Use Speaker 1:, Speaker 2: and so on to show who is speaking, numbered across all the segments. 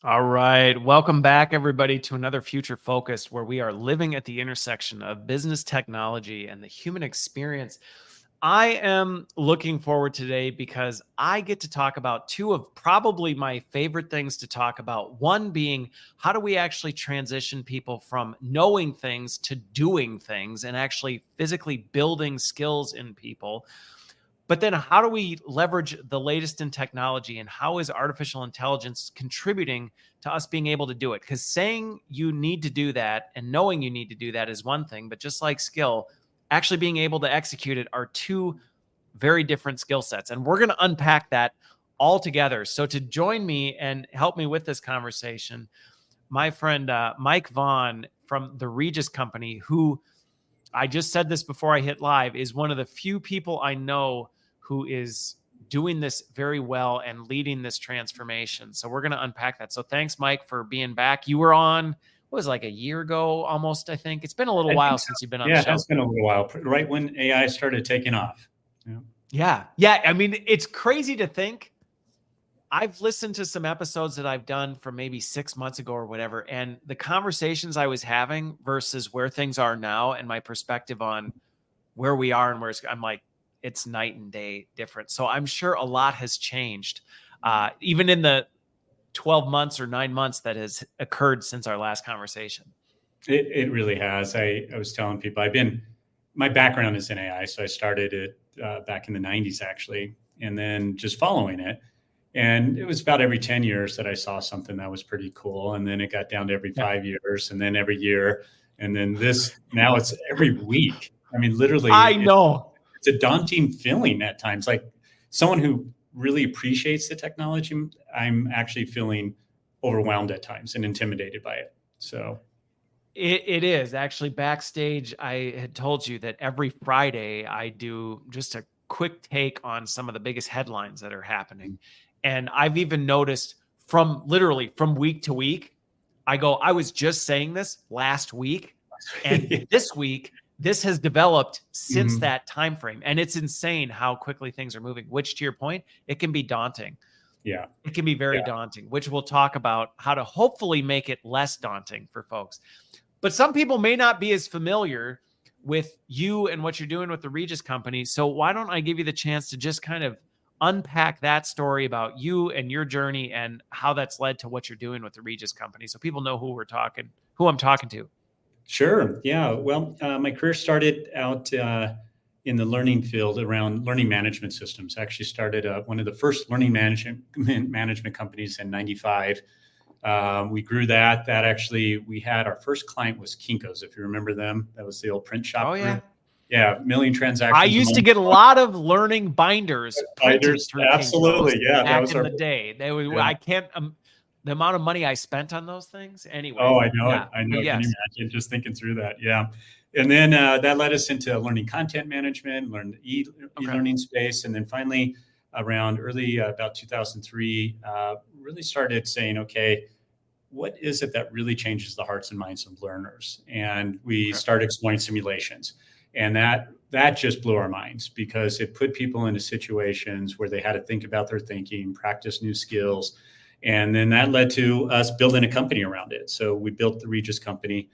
Speaker 1: All right. Welcome back, everybody, to another Future Focused, where we are living at the intersection of business technology and the human experience. I am looking forward today because I get to talk about two of probably my favorite things to talk about. One being, how do we actually transition people from knowing things to doing things and actually physically building skills in people? But then how do we leverage the latest in technology, and how is artificial intelligence contributing to us being able to do it? Because saying you need to do that and knowing you need to do that is one thing, but just like skill, actually being able to execute it are two very different skill sets. And we're going to unpack that all together. So to join me and help me with this conversation, my friend Mike Vaughan from the Regis Company, who, I just said this before I hit live, is one of the few people I know who is doing this very well and leading this transformation. So we're going to unpack that. So thanks, Mike, for being back. You were on, what was it, like a year ago almost, I think. It's been a little while since you've been on the show.
Speaker 2: Yeah, it has been a little while, right when AI started taking off.
Speaker 1: Yeah. I mean, it's crazy to think. I've listened to some episodes that I've done from maybe 6 months ago or whatever, and the conversations I was having versus where things are now and my perspective on where we are and where I'm like, it's night and day different. So I'm sure a lot has changed, even in the 12 months or 9 months that has occurred since our last conversation.
Speaker 2: It really has. I was telling people, my background is in AI, so I started it back in the 90s, actually, and then just following it. And it was about every 10 years that I saw something that was pretty cool. And then it got down to every 5 years, and then every year. And then now it's every week. I mean, literally,
Speaker 1: I know
Speaker 2: it's a daunting feeling at times. Like someone who really appreciates the technology, I'm actually feeling overwhelmed at times and intimidated by it. So
Speaker 1: it is actually backstage. I had told you that every Friday I do just a quick take on some of the biggest headlines that are happening. And I've even noticed literally from week to week, I was just saying this last week, and this week, this has developed since that time frame. And it's insane how quickly things are moving, which, to your point, it can be daunting.
Speaker 2: Yeah.
Speaker 1: It can be very daunting, which we'll talk about how to hopefully make it less daunting for folks. But some people may not be as familiar with you and what you're doing with the Regis Company. So why don't I give you the chance to just kind of unpack that story about you and your journey and how that's led to what you're doing with the Regis Company, so people know who I'm talking to.
Speaker 2: Sure. Yeah. Well, my career started out in the learning field around learning management systems. I actually started one of the first learning management companies in '95. We grew that. We had our first client was Kinko's, if you remember them. That was the old print shop.
Speaker 1: Oh, yeah.
Speaker 2: Group. Yeah, million transactions.
Speaker 1: I used to get a lot of learning binders printed through
Speaker 2: absolutely.
Speaker 1: Kinko's back in the day. They would. I can't. The amount of money I spent on those things. Anyway.
Speaker 2: Oh, I know it. I know. Yes. Can you imagine just thinking through that? Yeah. And then that led us into learning content management, learn the e-learning space, and then finally, around about 2003, really started saying, okay, what is it that really changes the hearts and minds of learners? And we started exploring simulations. And that just blew our minds because it put people into situations where they had to think about their thinking, practice new skills. And then that led to us building a company around it. So we built the Regis Company.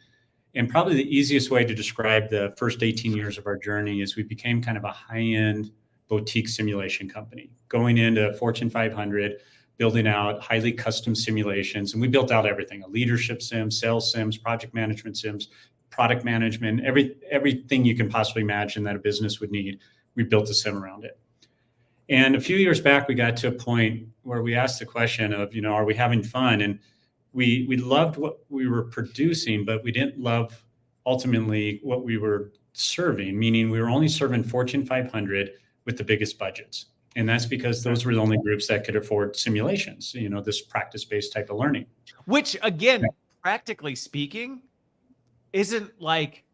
Speaker 2: And probably the easiest way to describe the first 18 years of our journey is we became kind of a high-end boutique simulation company, going into Fortune 500, building out highly custom simulations. And we built out everything: a leadership sim, sales sims, project management sims, product management, everything you can possibly imagine that a business would need. We built a sim around it. And a few years back, we got to a point where we asked the question of, are we having fun? And we loved what we were producing, but we didn't love ultimately what we were serving, meaning we were only serving Fortune 500 with the biggest budgets. And that's because those were the only groups that could afford simulations, this practice-based type of learning.
Speaker 1: Which, again, practically speaking, isn't like,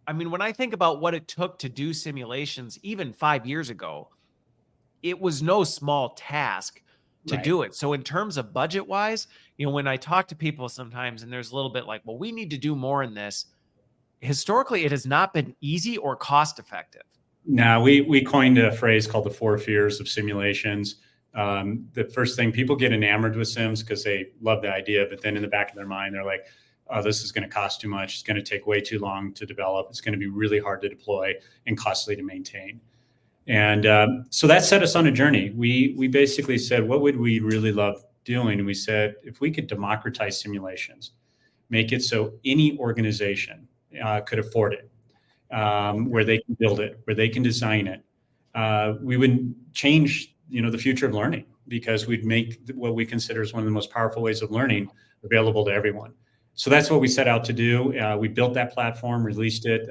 Speaker 1: when I think about what it took to do simulations even 5 years ago, it was no small task to do it. So in terms of budget wise, when I talk to people sometimes and there's a little bit like, well, we need to do more in this. Historically, it has not been easy or cost effective.
Speaker 2: No, we coined a phrase called the 4 fears of simulations. The first thing, people get enamored with Sims because they love the idea, but then in the back of their mind, they're like, oh, this is going to cost too much. It's going to take way too long to develop. It's going to be really hard to deploy and costly to maintain. And so that set us on a journey. We basically said, what would we really love doing? And we said, if we could democratize simulations, make it so any organization could afford it, where they can build it, where they can design it, we would change, the future of learning, because we'd make what we consider as one of the most powerful ways of learning available to everyone. So that's what we set out to do. We built that platform, released it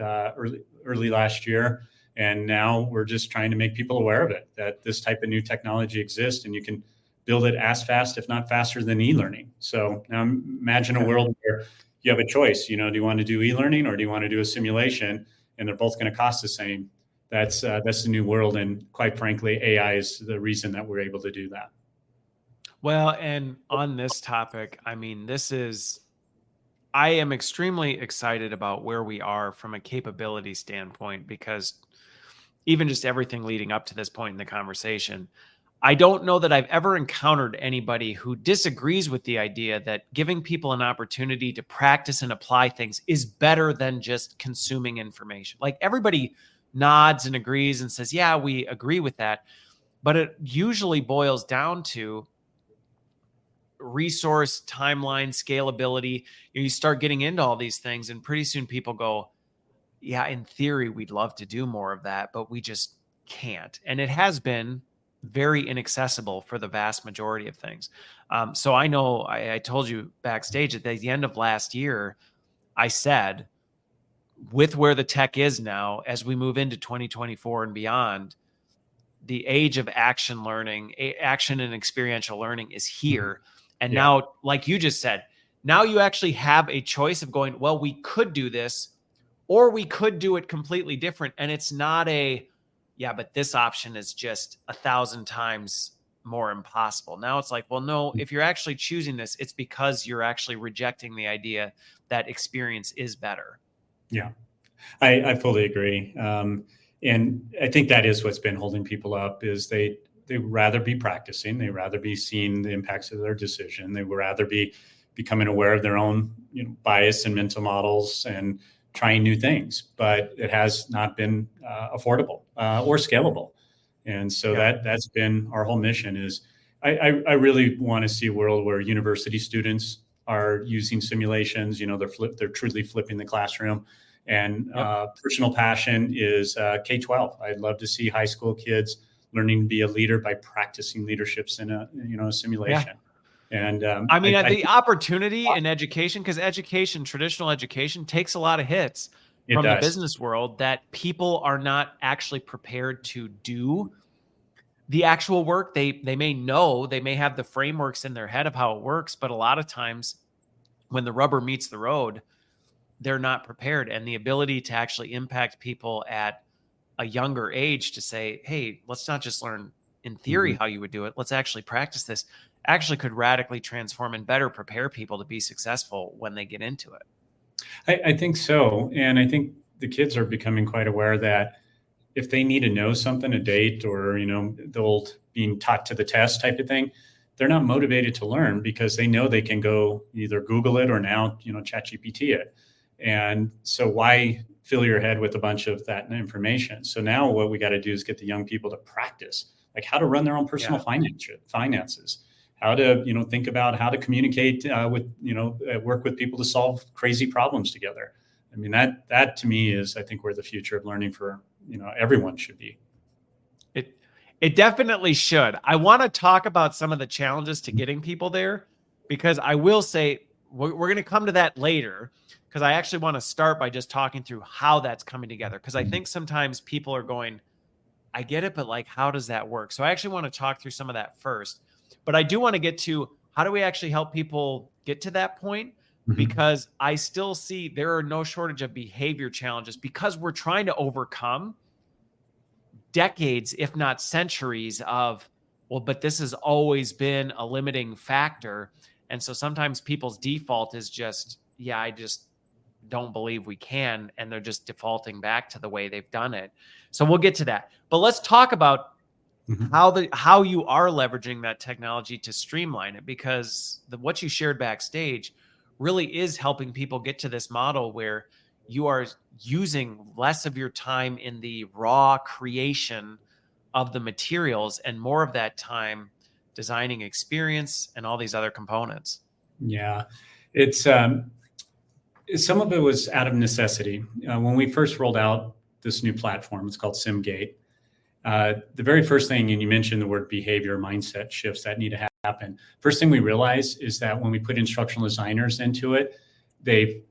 Speaker 2: early last year. And now we're just trying to make people aware of it, that this type of new technology exists and you can build it as fast, if not faster than e-learning. So now imagine a world where you have a choice, do you want to do e-learning or do you want to do a simulation? And they're both going to cost the same. That's the new world. And quite frankly, AI is the reason that we're able to do that.
Speaker 1: Well, and on this topic, I am extremely excited about where we are from a capability standpoint, because even just everything leading up to this point in the conversation, I don't know that I've ever encountered anybody who disagrees with the idea that giving people an opportunity to practice and apply things is better than just consuming information. Like, everybody nods and agrees and says, yeah, we agree with that. But it usually boils down to resource, timeline, scalability. You start getting into all these things, and pretty soon people go, yeah, in theory, we'd love to do more of that, but we just can't. And it has been very inaccessible for the vast majority of things. So I know I told you backstage at the end of last year, I said, with where the tech is now, as we move into 2024 and beyond, the age of action learning, action and experiential learning is here. And now, like you just said, now you actually have a choice of going, well, we could do this, or we could do it completely different. And it's not but this option is just 1,000 times more impossible. Now it's like, well, no, if you're actually choosing this, it's because you're actually rejecting the idea that experience is better.
Speaker 2: Yeah, I fully agree. And I think that is what's been holding people up, is they'd rather be practicing. They'd rather be seeing the impacts of their decision. They would rather be becoming aware of their own bias and mental models and trying new things, but it has not been affordable or scalable. And so that's been our whole mission. Is I really want to see a world where university students are using simulations. They're truly flipping the classroom. And personal passion is K-12. I'd love to see high school kids learning to be a leader by practicing leaderships in a simulation. Yeah. And
Speaker 1: the opportunity in education, because traditional education takes a lot of hits from the business world, that people are not actually prepared to do the actual work. They may know, they may have the frameworks in their head of how it works, but a lot of times when the rubber meets the road, they're not prepared. And the ability to actually impact people at a younger age to say, hey, let's not just learn in theory how you would do it. Let's actually practice this, actually could radically transform and better prepare people to be successful when they get into it.
Speaker 2: I think so. And I think the kids are becoming quite aware that if they need to know something, a date, or, the old being taught to the test type of thing, they're not motivated to learn, because they know they can go either Google it or now, ChatGPT it. And so why fill your head with a bunch of that information? So now what we got to do is get the young people to practice, like how to run their own personal finances, how to, think about how to communicate with, work with people to solve crazy problems together. I mean, that to me is, I think, where the future of learning for, everyone should be.
Speaker 1: It definitely should. I want to talk about some of the challenges to getting people there, because I will say we're going to come to that later, because I actually want to start by just talking through how that's coming together. Because I think sometimes people are going, I get it, but like, how does that work? So I actually want to talk through some of that first. But I do want to get to how do we actually help people get to that point? Because I still see there are no shortage of behavior challenges, because we're trying to overcome decades, if not centuries of, well, but this has always been a limiting factor. And so sometimes people's default is just, I just don't believe we can. And they're just defaulting back to the way they've done it. So we'll get to that. But let's talk about how you are leveraging that technology to streamline it, because what you shared backstage really is helping people get to this model where you are using less of your time in the raw creation of the materials and more of that time designing experience and all these other components.
Speaker 2: Yeah, it's some of it was out of necessity. When we first rolled out this new platform, it's called SimGate. The very first thing, and you mentioned the word behavior, mindset shifts that need to happen. First thing we realized is that when we put instructional designers into it, the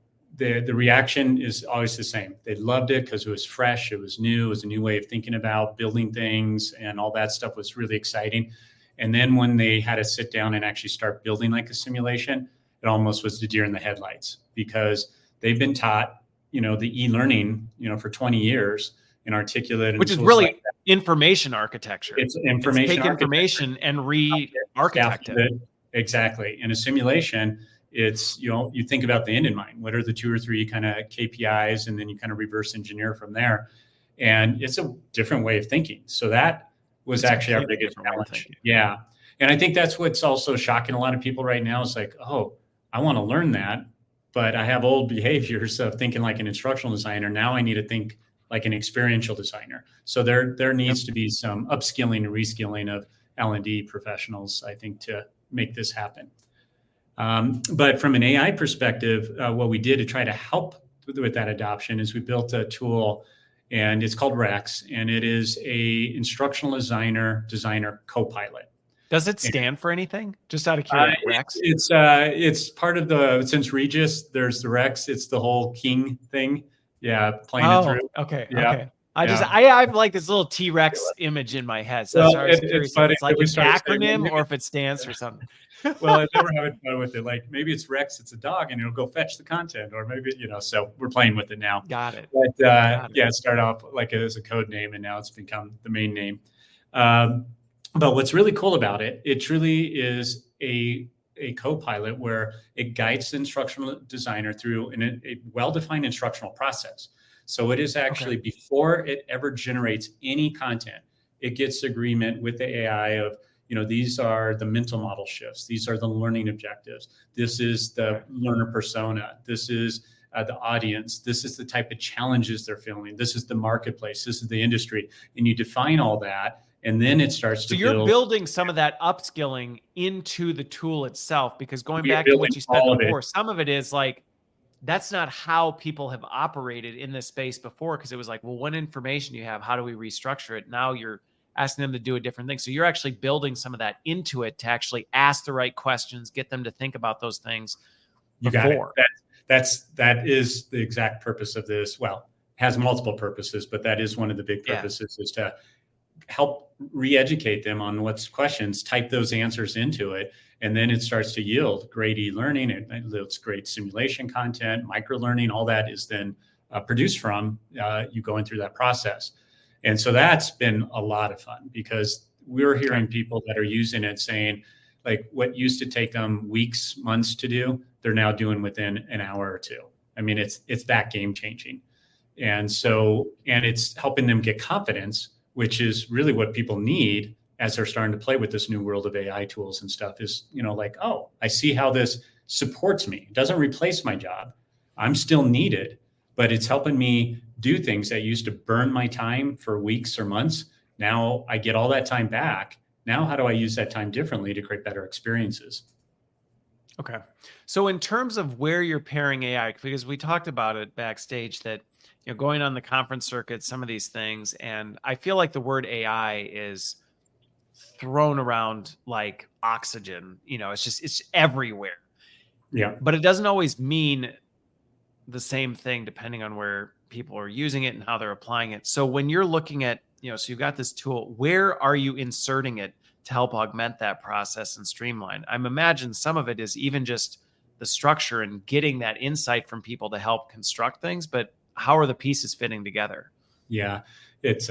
Speaker 2: reaction is always the same. They loved it because it was fresh, it was new, it was a new way of thinking about building things, and all that stuff was really exciting. And then when they had to sit down and actually start building like a simulation, it almost was the deer in the headlights, because they've been taught, the e-learning, for 20 years and articulate.
Speaker 1: Which is really information architecture.
Speaker 2: It's information.
Speaker 1: Take information and re-architect it.
Speaker 2: Exactly. In a simulation, it's, you think about the end in mind. What are the 2 or 3 kind of KPIs? And then you kind of reverse engineer from there. And it's a different way of thinking. So that was actually our biggest challenge. Yeah. And I think that's what's also shocking a lot of people right now. It's like, oh, I want to learn that, but I have old behaviors of thinking like an instructional designer. Now I need to think like an experiential designer. So there needs to be some upskilling and reskilling of L&D professionals, I think, to make this happen. But from an AI perspective, what we did to try to help with that adoption is we built a tool, and it's called Rex, and it is a instructional designer co-pilot.
Speaker 1: Does it stand for anything? Just out of curiosity, Rex?
Speaker 2: It's part of since Regis, there's the Rex. It's the whole king thing. Yeah, playing it through.
Speaker 1: Okay, yeah. Okay. I have like this little T-Rex image in my head. So I was curious if it's like an acronym or if it stands for something.
Speaker 2: Well, I never having fun with it. Like maybe it's Rex, it's a dog, and it'll go fetch the content, or maybe so we're playing with it now.
Speaker 1: Got it.
Speaker 2: But it started off like as a code name, and now it's become the main name. But what's really cool about it, it truly is a co-pilot where it guides the instructional designer through a well-defined instructional process. So it is actually before it ever generates any content, it gets agreement with the AI of, these are the mental model shifts. These are the learning objectives. This is the learner persona. This is the audience. This is the type of challenges they're feeling. This is the marketplace. This is the industry. And you define all that. And then it starts to build.
Speaker 1: So you're building some of that upskilling into the tool itself, because going back to what you said before, some of it is like, that's not how people have operated in this space before, because it was like, well, what information you have, how do we restructure it? Now you're asking them to do a different thing. So you're actually building some of that into it to actually ask the right questions, get them to think about those things before.
Speaker 2: That is the exact purpose of this. Well, it has multiple purposes, but that is one of the big purposes, is to help re-educate them on what's questions, type those answers into it, and then it starts to yield great e-learning. It yields great simulation content, micro-learning. All that is then produced from you going through that process. And so that's been a lot of fun, because we're hearing people that are using it saying, like, what used to take them weeks, months to do, they're now doing within an hour or 2. I mean, it's that game changing. And it's helping them get confidence, which is really what people need as they're starting to play with this new world of AI tools and stuff, is, like, oh, I see how this supports me. It doesn't replace my job. I'm still needed, but it's helping me do things that used to burn my time for weeks or months. Now I get all that time back. Now, how do I use that time differently to create better experiences?
Speaker 1: Okay. So in terms of where you're pairing AI, because we talked about it backstage, that going on the conference circuit, some of these things, and I feel like the word AI is thrown around like oxygen. It's everywhere.
Speaker 2: Yeah.
Speaker 1: But it doesn't always mean the same thing depending on where people are using it and how they're applying it. So when you're looking at, so you've got this tool, where are you inserting it to help augment that process and streamline? I'm imagine some of it is even just the structure and getting that insight from people to help construct things, but how are the pieces fitting together?
Speaker 2: Yeah, it's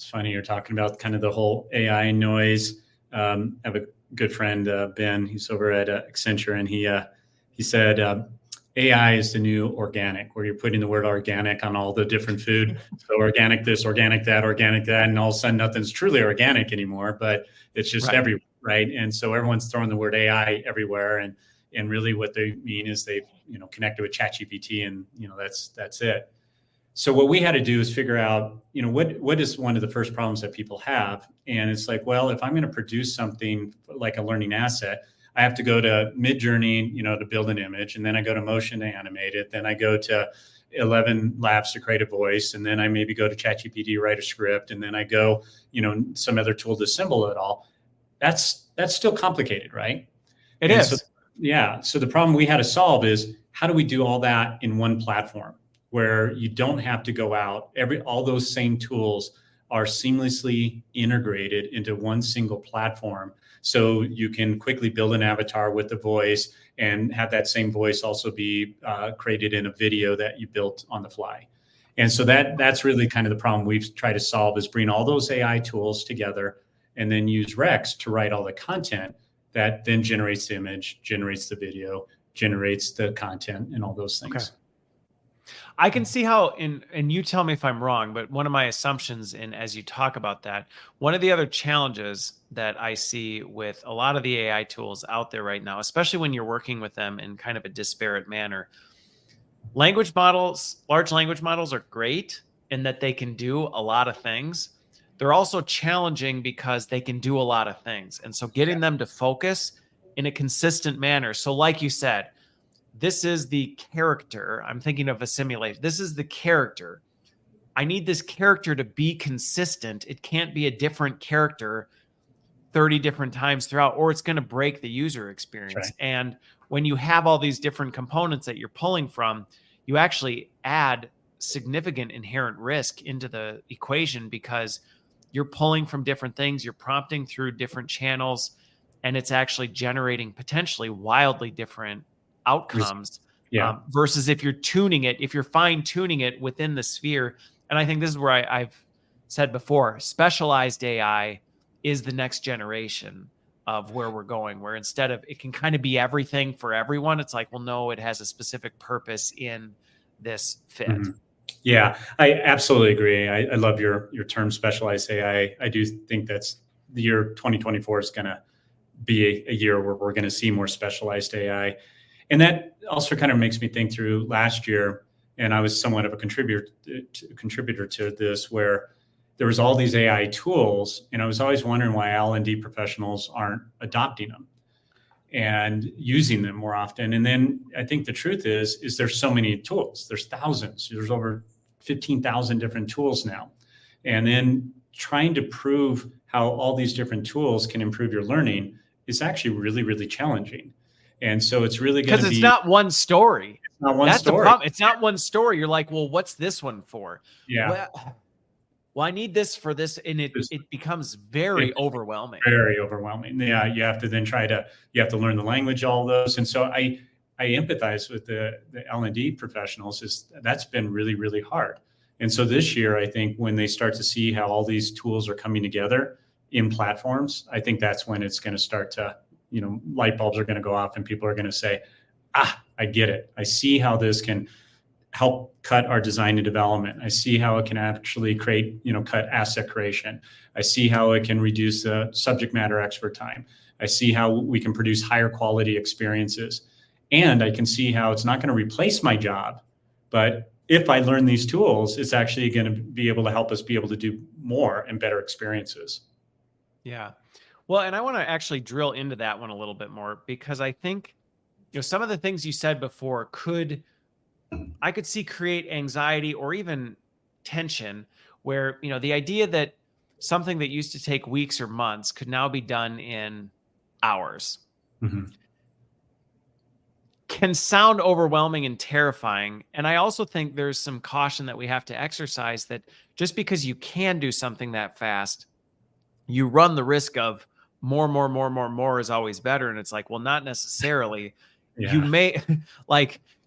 Speaker 2: funny you're talking about kind of the whole AI noise. I have a good friend, Ben, he's over at Accenture, and he said, AI is the new organic, where you're putting the word organic on all the different food. So organic this, organic that, and all of a sudden nothing's truly organic anymore, but it's just everywhere, right? And so everyone's throwing the word AI everywhere, and really what they mean is they've connected with ChatGPT, and that's it. So what we had to do is figure out, what is one of the first problems that people have, and it's like, well, if I'm going to produce something like a learning asset, I have to go to Midjourney, to build an image, and then I go to Motion to animate it. Then I go to 11 Labs to create a voice, and then I maybe go to ChatGPT to write a script, and then I go, some other tool to assemble it all. That's still complicated, right?
Speaker 1: It is.
Speaker 2: So, yeah. So the problem we had to solve is, how do we do all that in one platform where you don't have to go out? All those same tools are seamlessly integrated into one single platform. So you can quickly build an avatar with the voice and have that same voice also be created in a video that you built on the fly. And so that's really kind of the problem we've tried to solve, is bring all those AI tools together and then use Rex to write all the content that then generates the image, generates the video, generates the content, and all those things.
Speaker 1: Okay. I can see how, and you tell me if I'm wrong, but one of my assumptions, and as you talk about that, one of the other challenges that I see with a lot of the AI tools out there right now, especially when you're working with them in kind of a disparate manner, large language models are great in that they can do a lot of things. They're also challenging because they can do a lot of things. And so getting them to focus in a consistent manner. So like you said, this is the character. I'm thinking of a simulation. This is the character. I need this character to be consistent. It can't be a different character 30 different times throughout, or it's going to break the user experience. Right. And when you have all these different components that you're pulling from, you actually add significant inherent risk into the equation, because you're pulling from different things, you're prompting through different channels, and it's actually generating potentially wildly different outcomes. Versus if you're fine tuning it within the sphere. And I think this is where I've said before, specialized AI is the next generation of where we're going, where instead of, it can kind of be everything for everyone, it's like, well, no, it has a specific purpose in this fit.
Speaker 2: Mm-hmm. Yeah, I absolutely agree. I love your term, specialized AI. I do think that's the year 2024 is going to be a year where we're going to see more specialized AI. And that also kind of makes me think through last year, and I was somewhat of a contributor to this, where there was all these AI tools, and I was always wondering why L&D professionals aren't adopting them and using them more often. And then I think the truth is there's so many tools. There's thousands. There's over 15,000 different tools now. And then trying to prove how all these different tools can improve your learning is actually really, really challenging. And so it's really going to be,
Speaker 1: because it's not one story.
Speaker 2: It's not one
Speaker 1: That's
Speaker 2: story.
Speaker 1: The problem. It's not one story. You're like, well, what's this one for?
Speaker 2: Yeah.
Speaker 1: Well, I need this for this, and it becomes very overwhelming.
Speaker 2: Very overwhelming. Yeah, you have to then you have to learn the language, all those. And so I empathize with the L&D professionals. That's been really, really hard. And so this year, I think when they start to see how all these tools are coming together in platforms, I think that's when it's going to start to, light bulbs are going to go off, and people are going to say, I get it. I see how this can help cut our design and development. I see how it can actually cut asset creation. I see how it can reduce the subject matter expert time. I see how we can produce higher quality experiences. And I can see how it's not going to replace my job, but if I learn these tools, it's actually going to be able to help us be able to do more and better experiences.
Speaker 1: Yeah. Well, and I want to actually drill into that one a little bit more, because I think, some of the things you said before I could see create anxiety or even tension, where, the idea that something that used to take weeks or months could now be done in hours. Mm-hmm. Can sound overwhelming and terrifying. And I also think there's some caution that we have to exercise, that just because you can do something that fast, you run the risk of more is always better. And it's like, well, not necessarily. Yeah. You may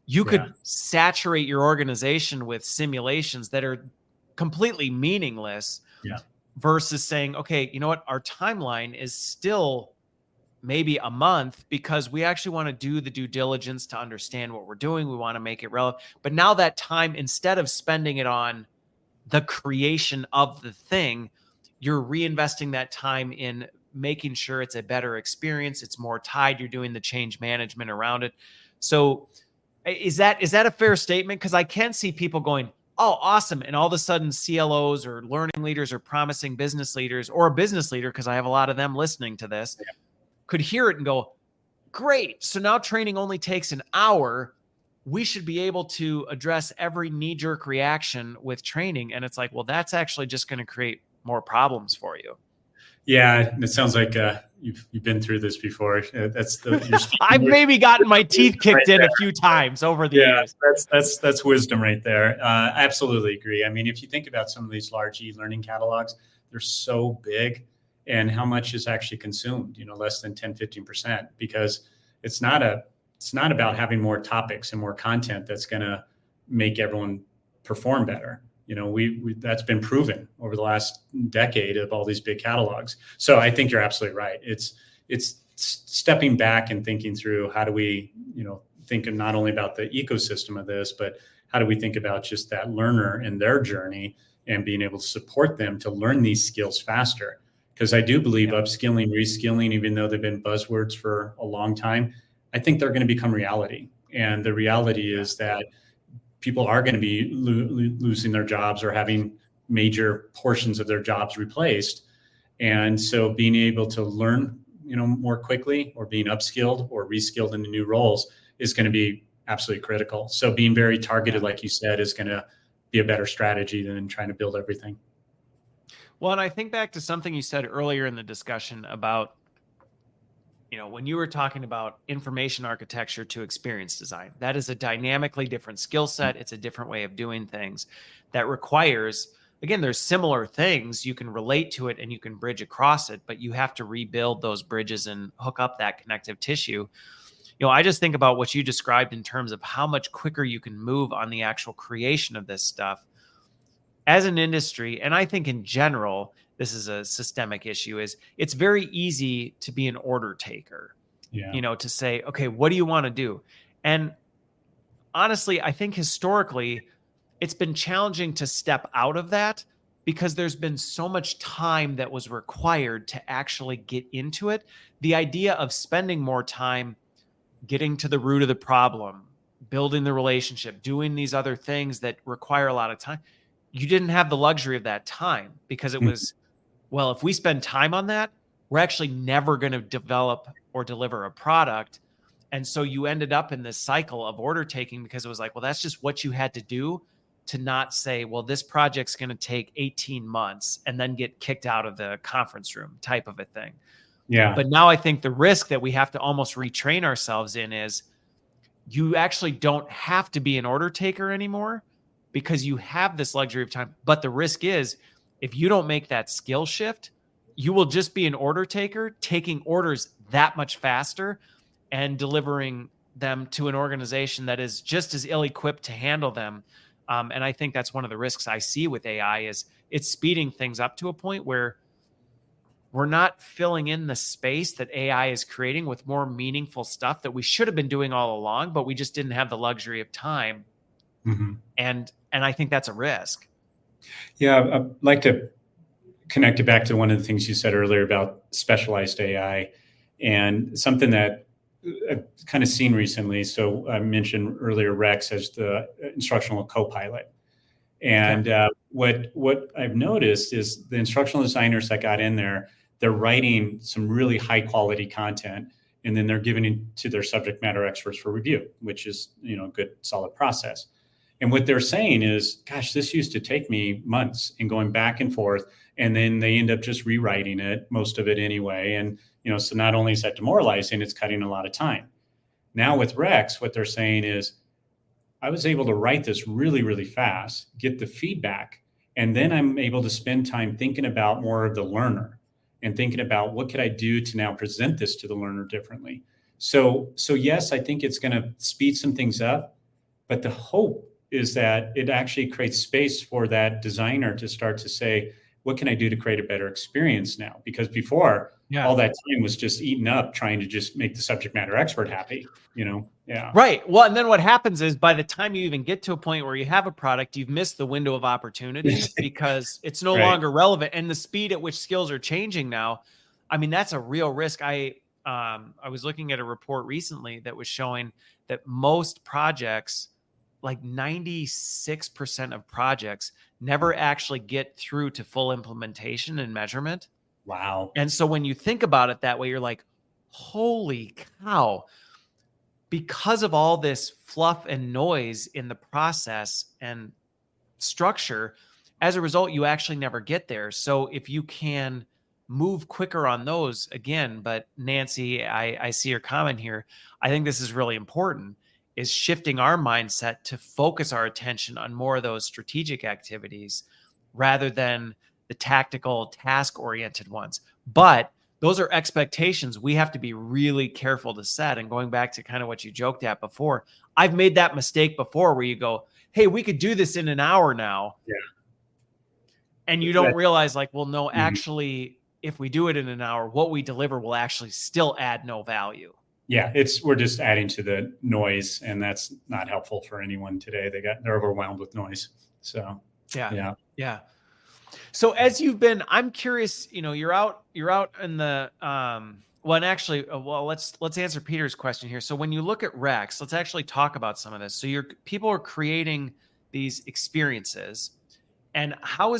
Speaker 1: you could saturate your organization with simulations that are completely meaningless, versus saying, okay, you know what? Our timeline is still maybe a month, because we actually want to do the due diligence to understand what we're doing. We want to make it relevant. But now that time, instead of spending it on the creation of the thing, you're reinvesting that time in making sure it's a better experience. It's more tied. You're doing the change management around it. So is that a fair statement? Because I can see people going, oh, awesome. And all of a sudden CLOs or learning leaders or promising business leaders, or a business leader, because I have a lot of them listening to this, could hear it and go, great. So now training only takes an hour. We should be able to address every knee-jerk reaction with training. And it's like, well, that's actually just going to create more problems for you.
Speaker 2: Yeah, it sounds like you've been through this before.
Speaker 1: I've maybe gotten my teeth kicked in a few times over the years.
Speaker 2: That's wisdom right there. I absolutely agree. I mean, if you think about some of these large e-learning catalogs, they're so big, and how much is actually consumed, less than 10, 15%, because it's not about having more topics and more content that's going to make everyone perform better. We that's been proven over the last decade of all these big catalogs. So I think you're absolutely right. It's stepping back and thinking through, how do we, think not only about the ecosystem of this, but how do we think about just that learner and their journey, and being able to support them to learn these skills faster. Because I do believe upskilling, reskilling, even though they've been buzzwords for a long time, I think they're going to become reality. And the reality is that people are going to be losing their jobs or having major portions of their jobs replaced. And so being able to learn, more quickly, or being upskilled or reskilled into new roles is going to be absolutely critical. So being very targeted, like you said, is going to be a better strategy than trying to build everything.
Speaker 1: Well, and I think back to something you said earlier in the discussion about, when you were talking about information architecture to experience design, that is a dynamically different skill set. It's a different way of doing things that requires, again, there's similar things. You can relate to it and you can bridge across it, but you have to rebuild those bridges and hook up that connective tissue. I just think about what you described in terms of how much quicker you can move on the actual creation of this stuff as an industry. And I think in general, this is a systemic issue, is it's very easy to be an order taker, to say, okay, what do you want to do? And honestly, I think historically it's been challenging to step out of that, because there's been so much time that was required to actually get into it. The idea of spending more time getting to the root of the problem, building the relationship, doing these other things that require a lot of time. You didn't have the luxury of that time, because it was, well, if we spend time on that, we're actually never going to develop or deliver a product. And so you ended up in this cycle of order taking, because it was like, well, that's just what you had to do, to not say, well, this project's going to take 18 months and then get kicked out of the conference room type of a thing.
Speaker 2: Yeah.
Speaker 1: But now I think the risk that we have to almost retrain ourselves in is, you actually don't have to be an order taker anymore, because you have this luxury of time. But the risk is, if you don't make that skill shift, you will just be an order taker, taking orders that much faster and delivering them to an organization that is just as ill-equipped to handle them. And I think that's one of the risks I see with AI, is it's speeding things up to a point where we're not filling in the space that AI is creating with more meaningful stuff that we should have been doing all along, but we just didn't have the luxury of time.
Speaker 2: Mm-hmm.
Speaker 1: And I think that's a risk.
Speaker 2: Yeah, I'd like to connect it back to one of the things you said earlier about specialized AI, and something that I've kind of seen recently. So I mentioned earlier Rex as the instructional co-pilot. And what I've noticed is the instructional designers that got in there, they're writing some really high quality content, and then they're giving it to their subject matter experts for review, which is, a good solid process. And what they're saying is, gosh, this used to take me months and going back and forth. And then they end up just rewriting it, most of it anyway. And, so not only is that demoralizing, it's cutting a lot of time. Now with Rex, what they're saying is, I was able to write this really, really fast, get the feedback, and then I'm able to spend time thinking about more of the learner and thinking about what could I do to now present this to the learner differently. So yes, I think it's going to speed some things up, but the hope is that it actually creates space for that designer to start to say, what can I do to create a better experience now? Because before, all that time was just eaten up trying to just make the subject matter expert happy, Yeah.
Speaker 1: Right. Well, and then what happens is by the time you even get to a point where you have a product, you've missed the window of opportunity because it's no longer relevant. And the speed at which skills are changing now, I mean, that's a real risk. I was looking at a report recently that was showing that most projects, like 96% of projects, never actually get through to full implementation and measurement.
Speaker 2: Wow.
Speaker 1: And so when you think about it that way, you're like, holy cow. Because of all this fluff and noise in the process and structure, as a result, you actually never get there. So if you can move quicker on those, again, but Nancy, I see your comment here. I think this is really important, is shifting our mindset to focus our attention on more of those strategic activities rather than the tactical, task-oriented ones. But those are expectations we have to be really careful to set. And going back to kind of what you joked at before, I've made that mistake before where you go, hey, we could do this in an hour now.
Speaker 2: Yeah.
Speaker 1: And you don't realize like, well, no, actually, if we do it in an hour, what we deliver will actually still add no value.
Speaker 2: Yeah, we're just adding to the noise, and that's not helpful for anyone today. They're overwhelmed with noise. So
Speaker 1: yeah. So as you've been, I'm curious, you're out in the, let's answer Peter's question here. So when you look at Rex, let's actually talk about some of this. So people are creating these experiences, and how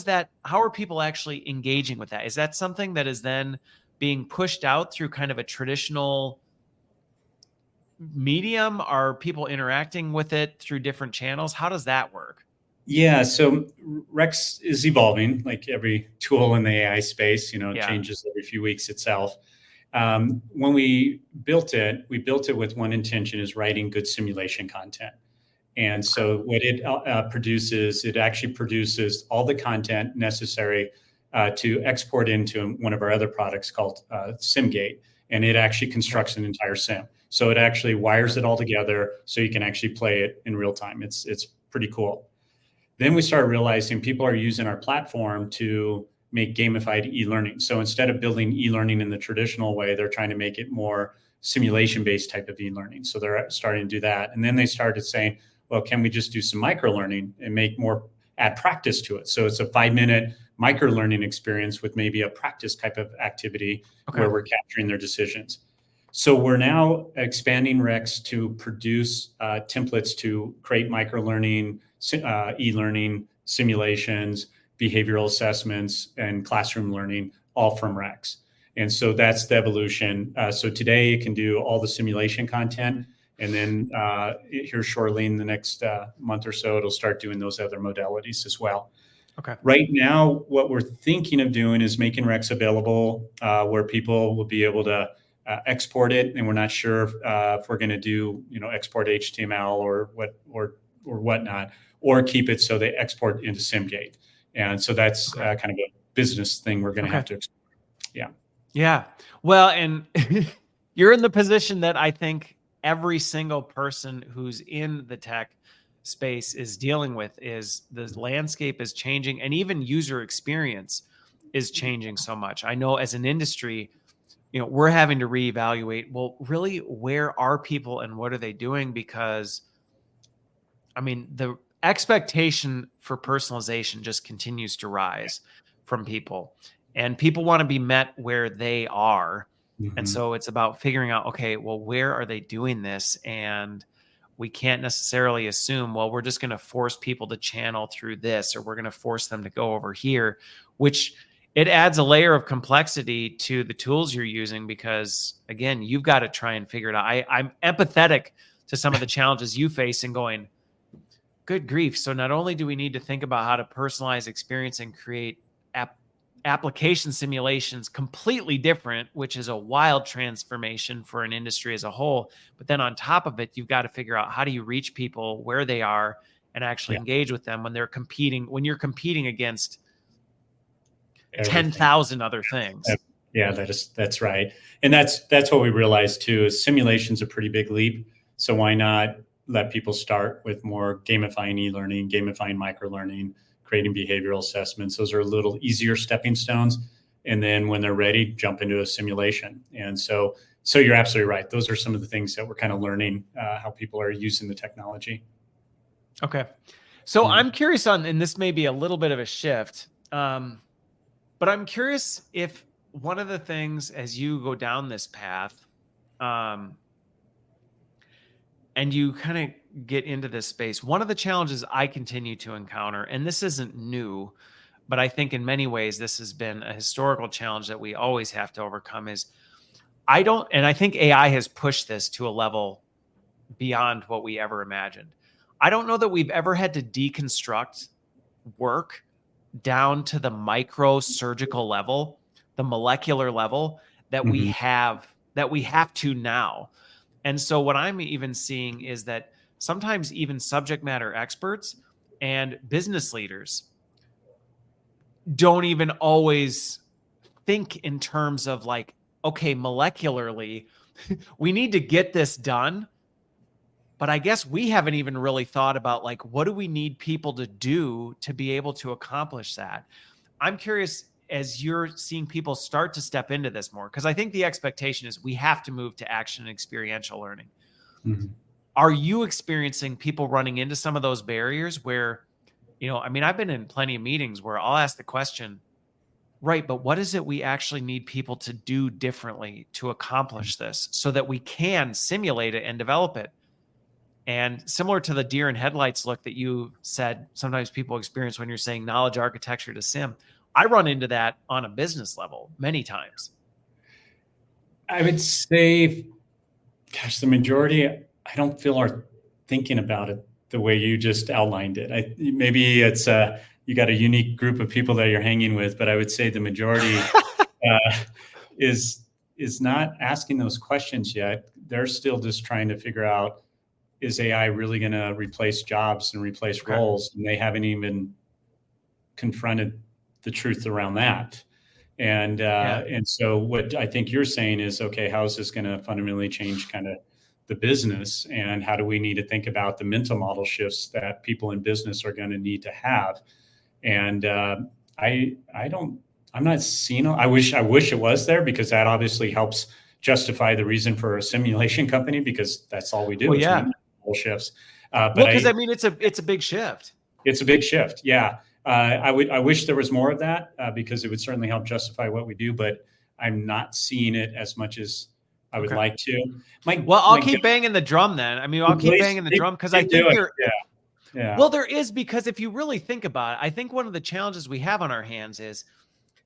Speaker 1: are people actually engaging with that? Is that something that is then being pushed out through kind of a traditional medium? Are people interacting with it through different channels? How does that work?
Speaker 2: Yeah, so Rex is evolving like every tool in the AI space, it changes every few weeks itself. When we built it with one intention, is writing good simulation content. And so what it produces, it actually produces all the content necessary to export into one of our other products called SimGate. And it actually constructs an entire sim. So it actually wires it all together so you can actually play it in real time. It's pretty cool. Then we started realizing people are using our platform to make gamified e-learning. So instead of building e-learning in the traditional way, they're trying to make it more simulation-based type of e-learning. So they're starting to do that. And then they started saying, well, can we just do some micro-learning and add practice to it? So it's a 5-minute micro-learning experience with maybe a practice type of activity where we're capturing their decisions. So we're now expanding Rex to produce templates to create micro-learning, e-learning simulations, behavioral assessments, and classroom learning, all from Rex. And so that's the evolution. So today it can do all the simulation content. And then here shortly in the next month or so, it'll start doing those other modalities as well.
Speaker 1: Okay.
Speaker 2: Right now, what we're thinking of doing is making Rex available where people will be able to export it, and we're not sure if we're going to do export HTML or whatnot, or keep it so they export into SimGate. And so that's kind of a business thing we're going to have to explore.
Speaker 1: Yeah. Well, and you're in the position that I think every single person who's in the tech space is dealing with, is the landscape is changing, and even user experience is changing so much. I know as an industry, we're having to reevaluate, well, really, where are people and what are they doing? Because I mean, the expectation for personalization just continues to rise from people, and people want to be met where they are. Mm-hmm. And so it's about figuring out, okay, well, where are they doing this? And we can't necessarily assume, well, we're just going to force people to channel through this, or we're going to force them to go over here, which it adds a layer of complexity to the tools you're using, because again, you've got to try and figure it out. I'm empathetic to some of the challenges you face and going, good grief. So not only do we need to think about how to personalize experience and create application simulations completely different, which is a wild transformation for an industry as a whole. But then on top of it, you've got to figure out, how do you reach people where they are and actually engage with them when you're competing against 10,000 other things.
Speaker 2: Yeah, that's right. And that's what we realized too, is simulation's a pretty big leap. So why not let people start with more gamifying e-learning, gamifying micro-learning, creating behavioral assessments. Those are a little easier stepping stones. And then when they're ready, jump into a simulation. And so you're absolutely right. Those are some of the things that we're kind of learning, how people are using the technology.
Speaker 1: Okay. So I'm curious and this may be a little bit of a shift, but I'm curious if one of the things as you go down this path, and you kind of get into this space, one of the challenges I continue to encounter, and this isn't new, but I think in many ways this has been a historical challenge that we always have to overcome, is I think AI has pushed this to a level beyond what we ever imagined. I don't know that we've ever had to deconstruct work down to the micro surgical level, the molecular level that we have to now. And so what I'm even seeing is that sometimes even subject matter experts and business leaders don't even always think in terms of like, okay, molecularly, we need to get this done. But I guess we haven't even really thought about like, what do we need people to do to be able to accomplish that? I'm curious, as you're seeing people start to step into this more, because I think the expectation is we have to move to action and experiential learning. Are you experiencing people running into some of those barriers where, I mean, I've been in plenty of meetings where I'll ask the question, right, but what is it we actually need people to do differently to accomplish this so that we can simulate it and develop it? And similar to the deer in headlights look that you said sometimes people experience when you're saying knowledge architecture to sim, I run into that on a business level many times.
Speaker 2: I would say, gosh, the majority, I don't feel are thinking about it the way you just outlined it. Maybe it's you got a unique group of people that you're hanging with, but I would say the majority is not asking those questions yet. They're still just trying to figure out, is AI really going to replace jobs and replace roles? And they haven't even confronted the truth around that. And so what I think you're saying is, okay, how is this going to fundamentally change kind of the business, and how do we need to think about the mental model shifts that people in business are going to need to have? And I'm not seeing. I wish it was there, because that obviously helps justify the reason for a simulation company, because that's all we do. Mental model shifts.
Speaker 1: Because I mean, it's a big shift.
Speaker 2: It's a big shift. Yeah. I wish there was more of that, because it would certainly help justify what we do, but I'm not seeing it as much as I would like to.
Speaker 1: I'll keep banging the drum then. I mean, I'll keep banging the drum, because I think there is, because if you really think about it, I think one of the challenges we have on our hands is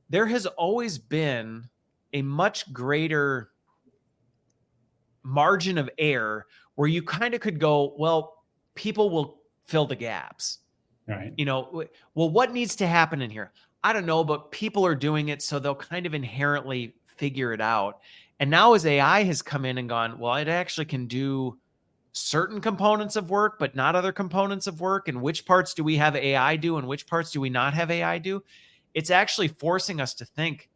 Speaker 1: there has always been a much greater margin of error where you kind of could go, well, people will fill the gaps.
Speaker 2: Right.
Speaker 1: Well, what needs to happen in here? I don't know, but people are doing it, so they'll kind of inherently figure it out. And now as AI has come in and gone, well, it actually can do certain components of work, but not other components of work. And which parts do we have AI do and which parts do we not have AI do? It's actually forcing us to think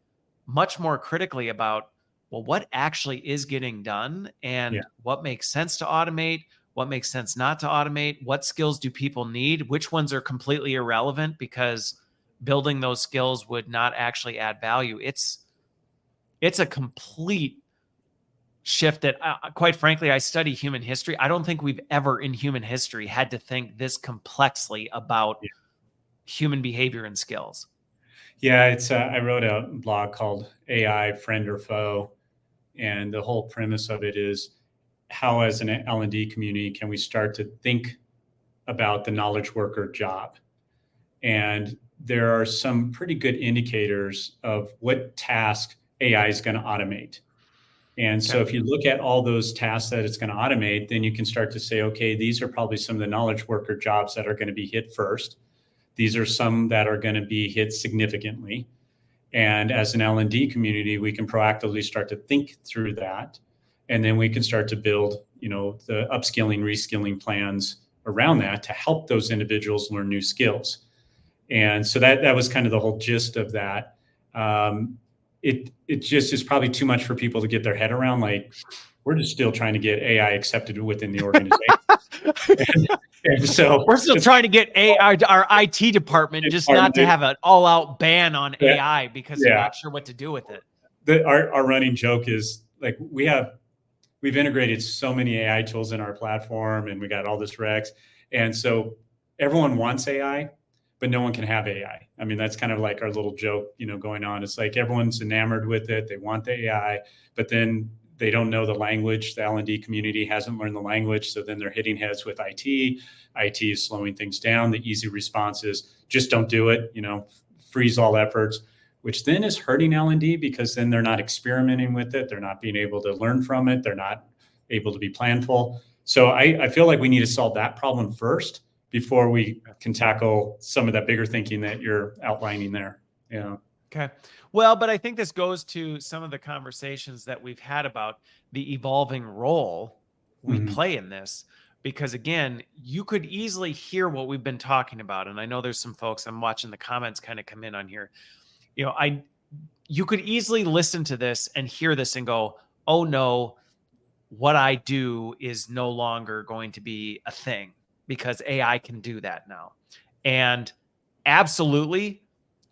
Speaker 1: much more critically about, well, what actually is getting done and what makes sense to automate, what makes sense not to automate, what skills do people need, which ones are completely irrelevant because building those skills would not actually add value. It's a complete shift that, quite frankly, I study human history. I don't think we've ever in human history had to think this complexly about human behavior and skills.
Speaker 2: Yeah, I wrote a blog called AI Friend or Foe, and the whole premise of it is, how as an L&D community can we start to think about the knowledge worker job? And there are some pretty good indicators of what task AI is going to automate. And so if you look at all those tasks that it's going to automate, then you can start to say, okay, these are probably some of the knowledge worker jobs that are going to be hit first. These are some that are going to be hit significantly. And as an L&D community, we can proactively start to think through that. And then we can start to build, the upskilling, reskilling plans around that to help those individuals learn new skills. And so that was kind of the whole gist of that. It just is probably too much for people to get their head around. Like, we're just still trying to get AI accepted within the organization. and so
Speaker 1: we're still trying to get our IT department just not to have an all-out ban on AI because they're not sure what to do with it.
Speaker 2: Our running joke is like we've integrated so many AI tools in our platform, and we got all this Rex, and so everyone wants AI, but no one can have AI. I mean, that's kind of like our little joke, going on. It's like everyone's enamored with it. They want the AI, but then they don't know the language. The L&D community hasn't learned the language. So then they're hitting heads with IT. IT is slowing things down. The easy response is just don't do it, freeze all efforts, which then is hurting L&D because then they're not experimenting with it. They're not being able to learn from it. They're not able to be planful. So I feel like we need to solve that problem first before we can tackle some of that bigger thinking that you're outlining there. Yeah.
Speaker 1: Okay. Well, but I think this goes to some of the conversations that we've had about the evolving role we play in this, because again, you could easily hear what we've been talking about. And I know there's some folks, I'm watching the comments kind of come in on here. You could easily listen to this and hear this and go, oh no, what I do is no longer going to be a thing because AI can do that now. And absolutely,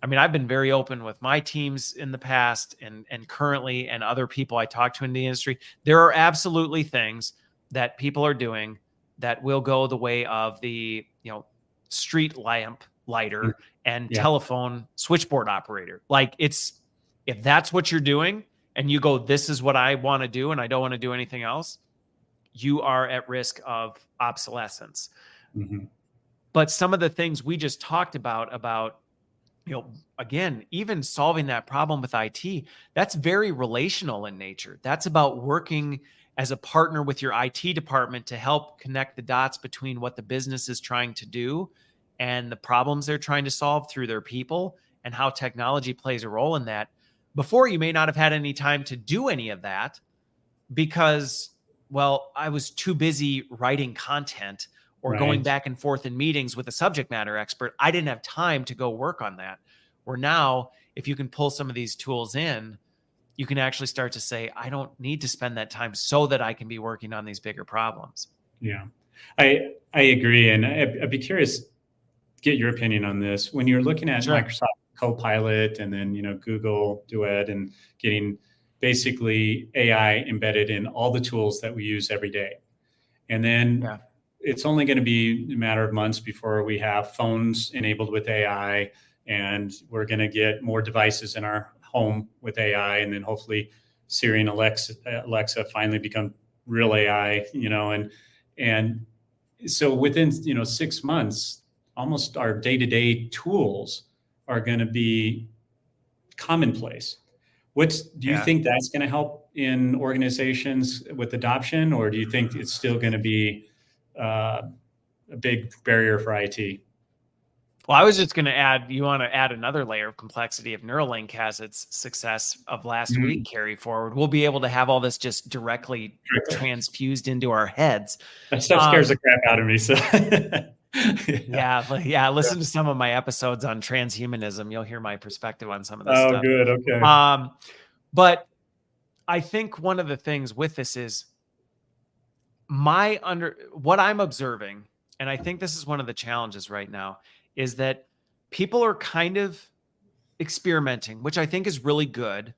Speaker 1: I mean, I've been very open with my teams in the past and currently, and other people I talk to in the industry. There are absolutely things that people are doing that will go the way of the, street lamp lighter and telephone switchboard operator. Like if that's what you're doing and you go, this is what I want to do and I don't want to do anything else, you are at risk of obsolescence. But some of the things we just talked about, again, even solving that problem with IT, that's very relational in nature. That's about working as a partner with your IT department to help connect the dots between what the business is trying to do and the problems they're trying to solve through their people, and how technology plays a role in that. Before, you may not have had any time to do any of that because, well, I was too busy writing content or going back and forth in meetings with a subject matter expert. I didn't have time to go work on that. Where now, if you can pull some of these tools in, you can actually start to say, I don't need to spend that time so that I can be working on these bigger problems.
Speaker 2: Yeah, I agree. And I'd be curious, get your opinion on this. When you're looking at Microsoft Copilot and then, Google Duet and getting basically AI embedded in all the tools that we use every day. And then it's only going to be a matter of months before we have phones enabled with AI, and we're going to get more devices in our home with AI, and then hopefully Siri and Alexa finally become real AI, and so within 6 months, almost our day-to-day tools are going to be commonplace. Do you think that's going to help in organizations with adoption, or do you think it's still going to be a big barrier for IT?
Speaker 1: Well, I was just going to add, you want to add another layer of complexity. If Neuralink has its success of last week carry forward, we'll be able to have all this just directly transfused into our heads.
Speaker 2: That stuff scares the crap out of me. So
Speaker 1: listen to some of my episodes on transhumanism. You'll hear my perspective on some of this stuff.
Speaker 2: Oh, good. Okay.
Speaker 1: But I think one of the things with this is what I'm observing, and I think this is one of the challenges right now, is that people are kind of experimenting, which I think is really good.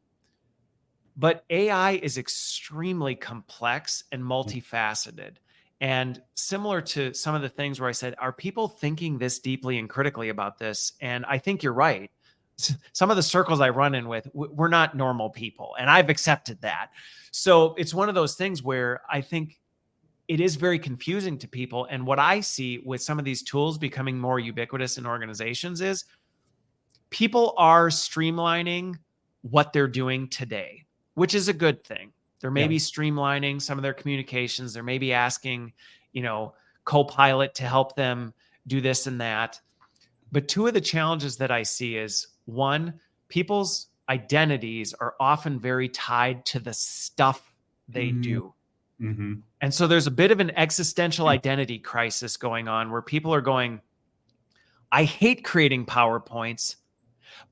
Speaker 1: But AI is extremely complex and multifaceted. And similar to some of the things where I said, are people thinking this deeply and critically about this? And I think you're right. Some of the circles I run in with, we're not normal people. And I've accepted that. So it's one of those things where I think it is very confusing to people. And what I see with some of these tools becoming more ubiquitous in organizations is people are streamlining what they're doing today, which is a good thing. They're maybe streamlining some of their communications. They're maybe asking, Copilot to help them do this and that. But two of the challenges that I see is, one, people's identities are often very tied to the stuff they do. And so there's a bit of an existential identity crisis going on where people are going, I hate creating PowerPoints,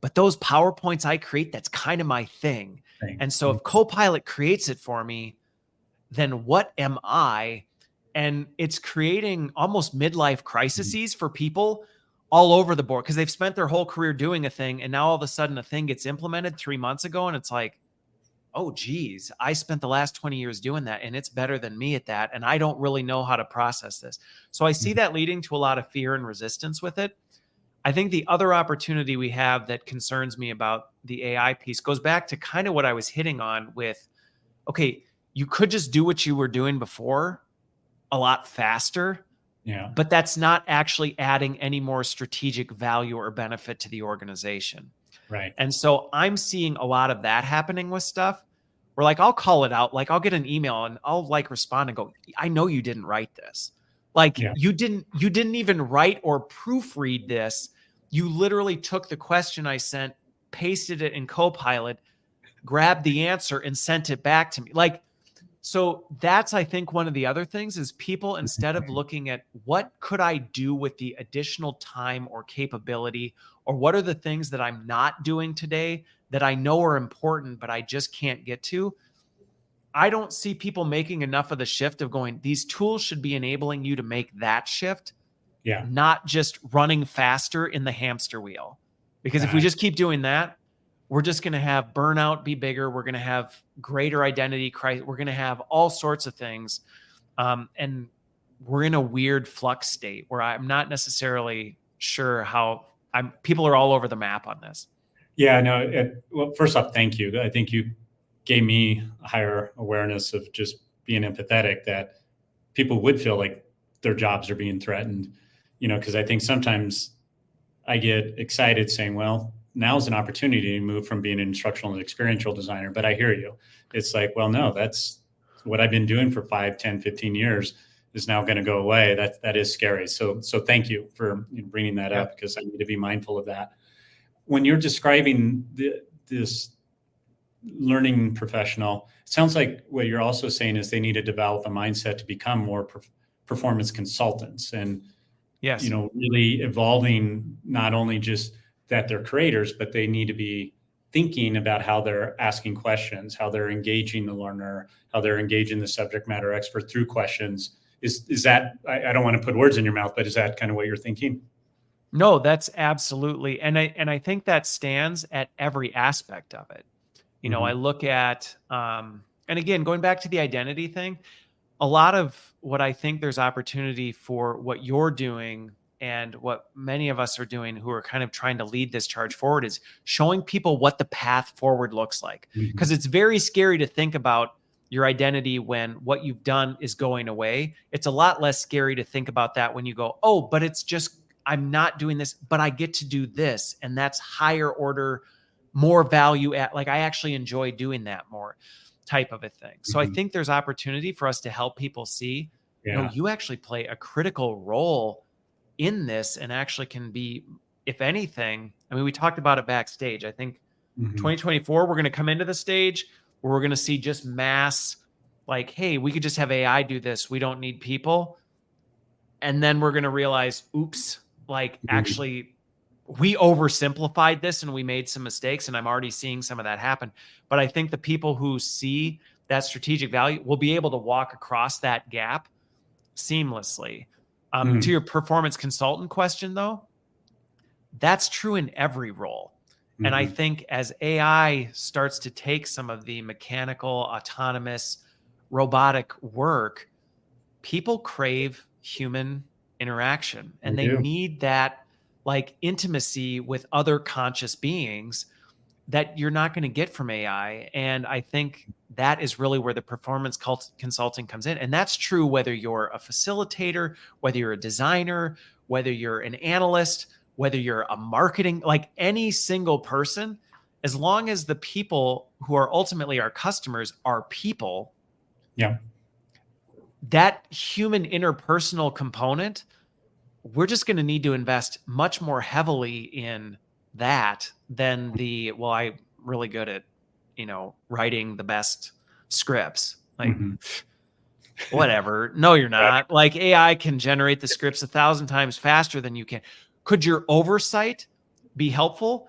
Speaker 1: but those PowerPoints I create, that's kind of my thing. And so if Copilot creates it for me, then what am I? And it's creating almost midlife crises for people all over the board because they've spent their whole career doing a thing. And now all of a sudden a thing gets implemented 3 months ago. And it's like, oh, geez, I spent the last 20 years doing that and it's better than me at that. And I don't really know how to process this. So I see that leading to a lot of fear and resistance with it. I think the other opportunity we have that concerns me about the AI piece goes back to kind of what I was hitting on with, okay, you could just do what you were doing before a lot faster, but that's not actually adding any more strategic value or benefit to the organization.
Speaker 2: Right.
Speaker 1: And so I'm seeing a lot of that happening with stuff where like, I'll call it out. Like I'll get an email and I'll like respond and go, I know you didn't write this. Like you didn't even write or proofread this. You literally took the question I sent, pasted it in Copilot, grabbed the answer and sent it back to me. Like, so that's, I think, one of the other things is people, instead of looking at what could I do with the additional time or capability, or what are the things that I'm not doing today that I know are important, but I just can't get to. I don't see people making enough of the shift of going, these tools should be enabling you to make that shift, not just running faster in the hamster wheel. Because if we just keep doing that, we're just going to have burnout be bigger. We're going to have greater identity crisis. We're going to have all sorts of things. And we're in a weird flux state where I'm not necessarily sure how people are all over the map on this.
Speaker 2: Yeah, no. Well, first off, thank you. I think you gave me a higher awareness of just being empathetic that people would feel like their jobs are being threatened, because I think sometimes I get excited saying, well, now's an opportunity to move from being an instructional and experiential designer. But I hear you. It's like, well, no, that's what I've been doing for 5, 10, 15 years is now going to go away. That is scary. So thank you for bringing that up, because I need to be mindful of that. When you're describing this learning professional, it sounds like what you're also saying is they need to develop a mindset to become more performance consultants and, really evolving not only just that they're creators, but they need to be thinking about how they're asking questions, how they're engaging the learner, how they're engaging the subject matter expert through questions. Is that, I don't want to put words in your mouth, but is that kind of what you're thinking?
Speaker 1: No, that's absolutely. And I think that stands at every aspect of it. I look at, and again, going back to the identity thing, a lot of what I think there's opportunity for what you're doing and what many of us are doing who are kind of trying to lead this charge forward is showing people what the path forward looks like. Because it's very scary to think about your identity when what you've done is going away. It's a lot less scary to think about that when you go, oh, but it's just, I'm not doing this, but I get to do this. And that's higher order, more value at, like, I actually enjoy doing that more type of a thing. So I think there's opportunity for us to help people see, you actually play a critical role in this and actually can be, if anything, I mean, we talked about it backstage. I think 2024, we're going to come into the stage where we're going to see just mass, like, hey, we could just have AI do this. We don't need people. And then we're going to realize, oops, like actually we oversimplified this and we made some mistakes, and I'm already seeing some of that happen. But I think the people who see that strategic value will be able to walk across that gap seamlessly. To your performance consultant question, though, that's true in every role. And I think as AI starts to take some of the mechanical, autonomous, robotic work, people crave human interaction, and they need that like intimacy with other conscious beings that you're not going to get from AI. And I think that is really where the performance consulting comes in. And that's true whether you're a facilitator, whether you're a designer, whether you're an analyst, whether you're a marketing, like any single person, as long as the people who are ultimately our customers are people. That human interpersonal component, we're just going to need to invest much more heavily in that than I'm really good at, writing the best scripts. Like, whatever. No, you're not. Like, AI can generate the scripts 1,000 times faster than you can. Could your oversight be helpful?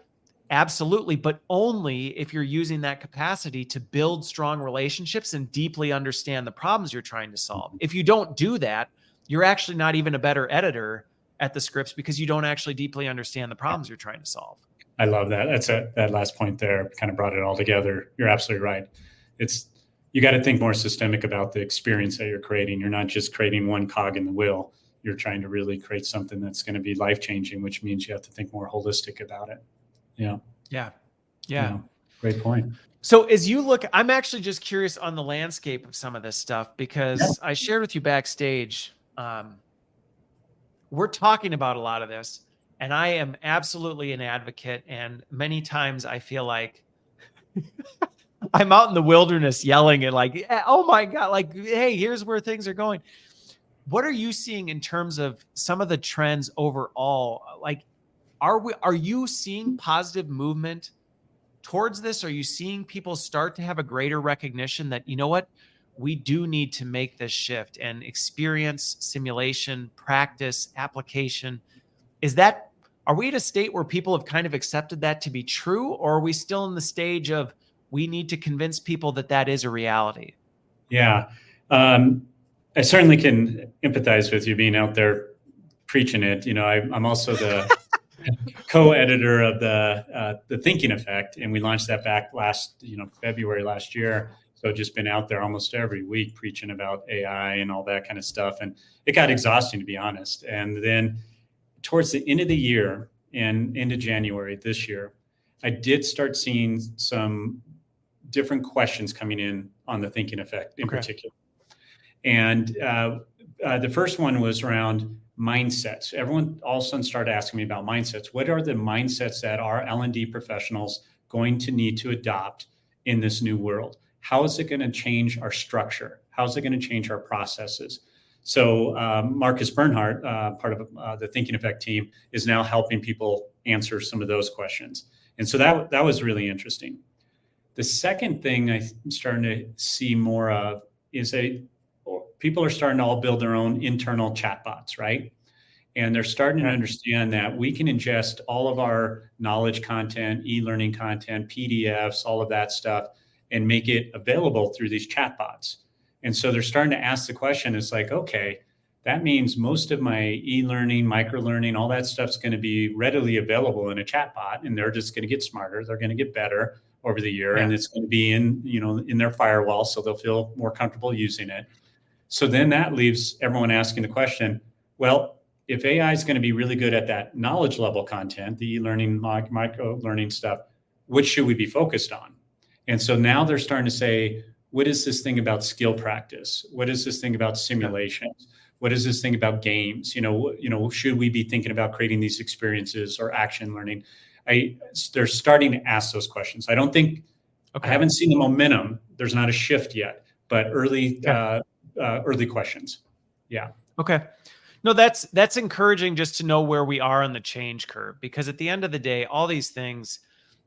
Speaker 1: Absolutely, but only if you're using that capacity to build strong relationships and deeply understand the problems you're trying to solve. If you don't do that, you're actually not even a better editor at the scripts because you don't actually deeply understand the problems you're trying to solve.
Speaker 2: I love that. That last point there kind of brought it all together. You're absolutely right. You got to think more systemic about the experience that you're creating. You're not just creating one cog in the wheel. You're trying to really create something that's going to be life-changing, which means you have to think more holistic about it.
Speaker 1: Yeah.
Speaker 2: Great point.
Speaker 1: So as you look, I'm actually just curious on the landscape of some of this stuff because I shared with you backstage, we're talking about a lot of this, and I am absolutely an advocate. And many times I feel like I'm out in the wilderness yelling at like, oh my God, like, hey, here's where things are going. What are you seeing in terms of some of the trends overall? Like, are you seeing positive movement towards this? Are you seeing people start to have a greater recognition that, you know what, we do need to make this shift, and experience, simulation, practice, application? Are we at a state where people have kind of accepted that to be true, or are we still in the stage of we need to convince people that that is a reality?
Speaker 2: Yeah. I certainly can empathize with you being out there preaching it. I'm also the co-editor of the Thinking Effect, and we launched that back February last year. So just been out there almost every week preaching about AI and all that kind of stuff, and it got exhausting, to be honest. And then towards the end of the year and into January this year, I did start seeing some different questions coming in on the Thinking Effect in particular. And the first one was around mindsets. Everyone all of a sudden started asking me about mindsets. What are the mindsets that our L&D professionals going to need to adopt in this new world? How is it going to change our structure? How is it going to change our processes? So Marcus Bernhardt, part of the Thinking Effect team, is now helping people answer some of those questions. And so that was really interesting. The second thing I'm starting to see more of is people are starting to all build their own internal chatbots, right? And they're starting to understand that we can ingest all of our knowledge content, e-learning content, PDFs, all of that stuff, and make it available through these chatbots. And so they're starting to ask the question, it's like, okay, that means most of my e-learning, micro-learning, all that stuff's going to be readily available in a chatbot, and they're just going to get smarter. They're going to get better over the year, and it's going to be in their firewall, so they'll feel more comfortable using it. So then that leaves everyone asking the question, well, if AI is going to be really good at that knowledge level content, the e-learning, micro-learning stuff, which should we be focused on? And so now they're starting to say, what is this thing about skill practice? What is this thing about simulations? What is this thing about games? Should we be thinking about creating these experiences or action learning? They're starting to ask those questions. I don't think, I haven't seen the momentum. There's not a shift yet, but early questions. Yeah.
Speaker 1: Okay. No, that's encouraging just to know where we are on the change curve, because at the end of the day, all these things,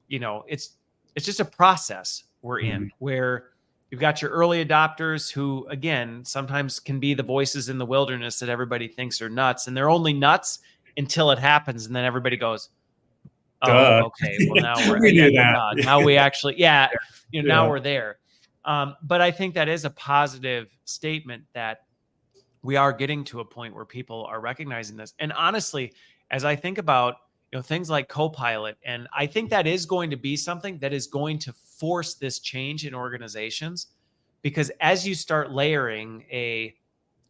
Speaker 1: it's just a process we're in where you've got your early adopters who, again, sometimes can be the voices in the wilderness that everybody thinks are nuts, and they're only nuts until it happens. And then everybody goes, oh, okay, well now we're now we actually, now we're there. But I think that is a positive statement that we are getting to a point where people are recognizing this. And honestly, as I think about things like Copilot, and I think that is going to be something that is going to force this change in organizations, because as you start layering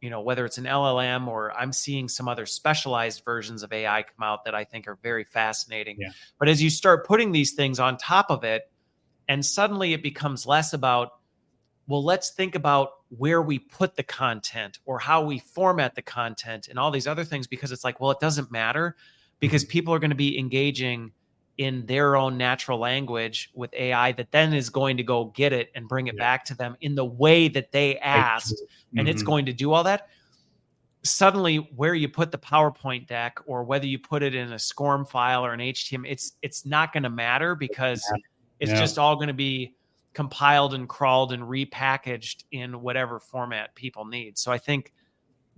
Speaker 1: whether it's an LLM or I'm seeing some other specialized versions of AI come out that I think are very fascinating. Yeah. But as you start putting these things on top of it, and suddenly it becomes less about, well, let's think about where we put the content or how we format the content and all these other things, because it's like, well, it doesn't matter, because people are going to be engaging in their own natural language with AI that then is going to go get it and bring it back to them in the way that they asked, and it's going to do all that. Suddenly, where you put the PowerPoint deck or whether you put it in a SCORM file or an HTML, it's not going to matter, because it's just all going to be compiled and crawled and repackaged in whatever format people need. So I think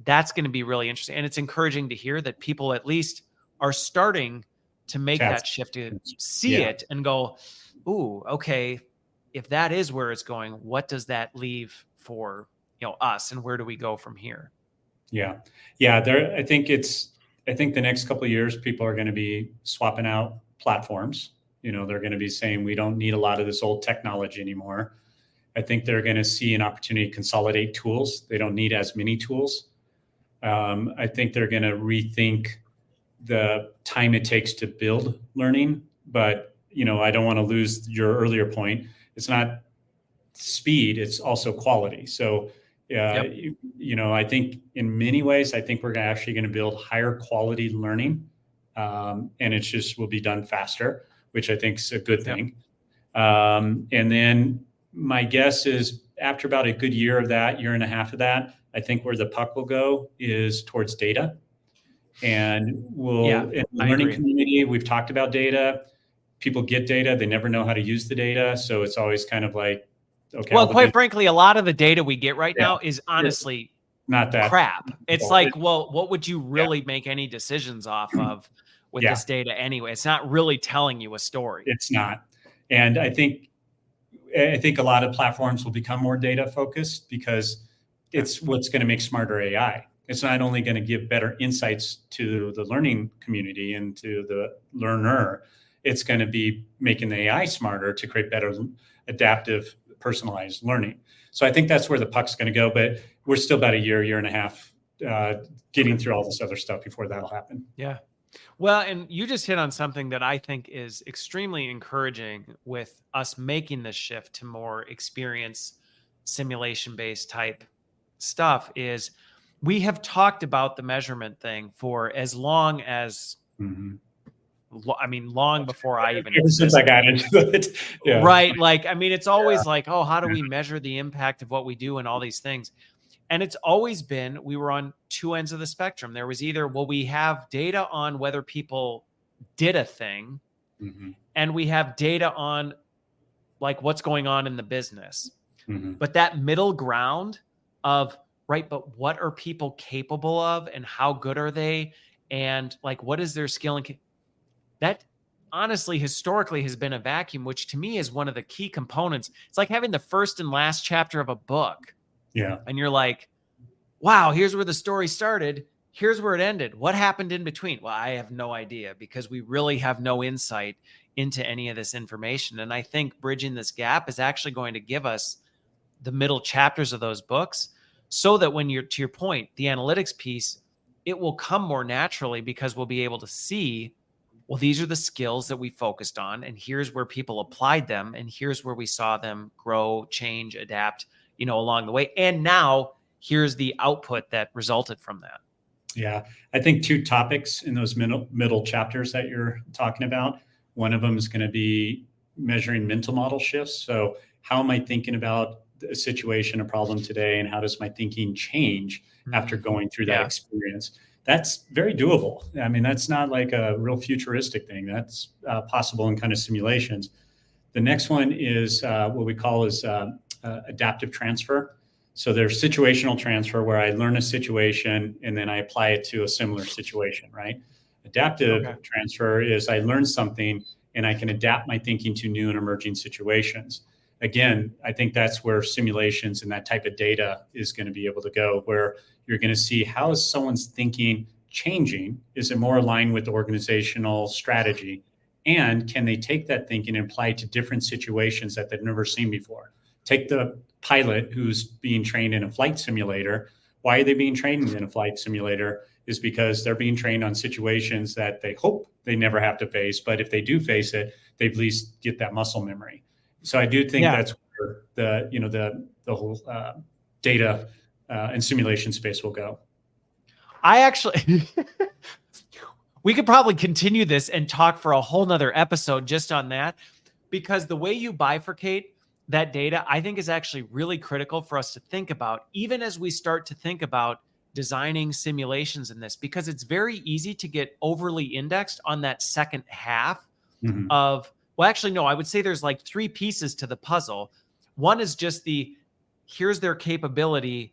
Speaker 1: that's going to be really interesting. And it's encouraging to hear that people at least are starting to make that shift, to see it and go, ooh, okay, if that is where it's going, what does that leave for, us, and where do we go from here?
Speaker 2: Yeah. I think the next couple of years, people are going to be swapping out platforms. They're going to be saying, we don't need a lot of this old technology anymore. I think they're going to see an opportunity to consolidate tools. They don't need as many tools. I think they're going to rethink the time it takes to build learning. But, I don't want to lose your earlier point. It's not speed, it's also quality. So, I think in many ways, I think we're actually going to build higher quality learning. And it just will be done faster, which I think is a good thing. And then my guess is after about a good year and a half of that, I think where the puck will go is towards data. And in the learning community, we've talked about data. People get data, they never know how to use the data. So it's always kind of like, okay.
Speaker 1: Well, quite frankly, a lot of the data we get right now is honestly
Speaker 2: not that
Speaker 1: crap. It's like, well, what would you really make any decisions off of with this data anyway? It's not really telling you a story.
Speaker 2: It's not. And I think a lot of platforms will become more data focused because it's what's going to make smarter AI. It's not only going to give better insights to the learning community and to the learner, it's going to be making the AI smarter to create better adaptive, personalized learning. So I think that's where the puck's going to go, but we're still about a year and a half getting through all this other stuff before that'll happen.
Speaker 1: Yeah. Well, and you just hit on something that I think is extremely encouraging with us making this shift to more experience simulation-based type stuff is we have talked about the measurement thing for as long as, long before I even
Speaker 2: since I got into it.
Speaker 1: Right. Like, it's always like, oh, how do we measure the impact of what we do and all these things? And it's always been, we were on two ends of the spectrum. There was either, well, we have data on whether people did a thing, and we have data on like what's going on in the business. But that middle ground of, right, but what are people capable of and how good are they? And like, what is their skill? And that honestly, historically has been a vacuum, which to me is one of the key components. It's like having the first and last chapter of a book.
Speaker 2: Yeah.
Speaker 1: And you're like, wow, here's where the story started. Here's where it ended. What happened in between? Well, I have no idea because we really have no insight into any of this information. And I think bridging this gap is actually going to give us the middle chapters of those books so that when you're, to your point, the analytics piece, it will come more naturally because we'll be able to see, well, these are the skills that we focused on, and here's where people applied them, and here's where we saw them grow, change, adapt, along the way. And now here's the output that resulted from that.
Speaker 2: Yeah. I think two topics in those middle chapters that you're talking about. One of them is going to be measuring mental model shifts. So how am I thinking about a situation, a problem today, and how does my thinking change after going through that experience? That's very doable. That's not like a real futuristic thing. That's possible in kind of simulations. The next one is what we call is adaptive transfer. So there's situational transfer where I learn a situation and then I apply it to a similar situation, right? Adaptive transfer is I learn something and I can adapt my thinking to new and emerging situations. Again, I think that's where simulations and that type of data is going to be able to go, where you're going to see how is someone's thinking changing? Is it more aligned with the organizational strategy? And can they take that thinking and apply it to different situations that they've never seen before? Take the pilot who's being trained in a flight simulator. Why are they being trained in a flight simulator? Is because they're being trained on situations that they hope they never have to face. But if they do face it, they at least get that muscle memory. So I do think that's where the whole data and simulation space will go.
Speaker 1: I actually, we could probably continue this and talk for a whole nother episode just on that, because the way you bifurcate that data, I think is actually really critical for us to think about, even as we start to think about designing simulations in this, because it's very easy to get overly indexed on that second half of, well, actually, no, I would say there's like three pieces to the puzzle. One is just here's their capability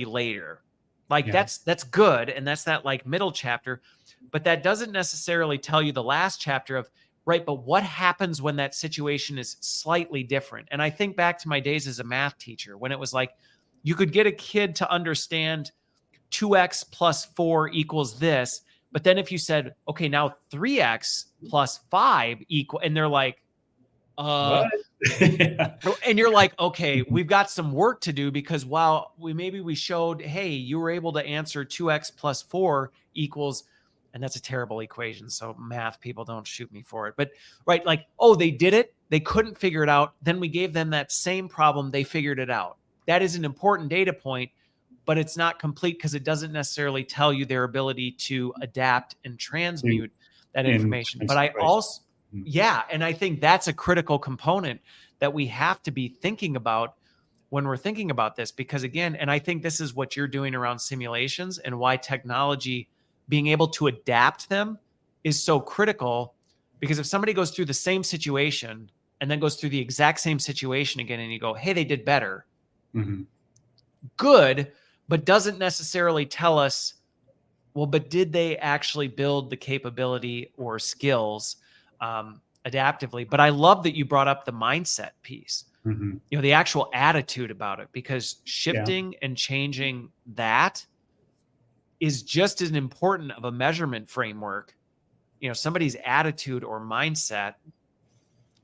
Speaker 1: later. Like
Speaker 2: Yeah.
Speaker 1: that's good. And that's that like middle chapter, but that doesn't necessarily tell you the last chapter of, right, but what happens when that situation is slightly different? And I think back to my days as a math teacher when it was like, you could get a kid to understand 2x plus 4 equals this. But then if you said, okay, now 3x plus 5 equal, and they're like,
Speaker 2: What?
Speaker 1: and you're like, okay, we've got some work to do because while we showed, hey, you were able to answer 2x plus 4 equals, and that's a terrible equation. So math people don't shoot me for it. But right, like, oh, they did it. They couldn't figure it out. Then we gave them that same problem. They figured it out. That is an important data point, but it's not complete because it doesn't necessarily tell you their ability to adapt and transmute that information. But I also, yeah, and I think that's a critical component that we have to be thinking about when we're thinking about this, because again, and I think this is what you're doing around simulations and why technology, being able to adapt them is so critical, because if somebody goes through the same situation and then goes through the exact same situation again, and you go, hey, they did better. Good, but doesn't necessarily tell us, well, but did they actually build the capability or skills adaptively? But I love that you brought up the mindset piece, the actual attitude about it, because shifting and changing that is just as important of a measurement framework. Somebody's attitude or mindset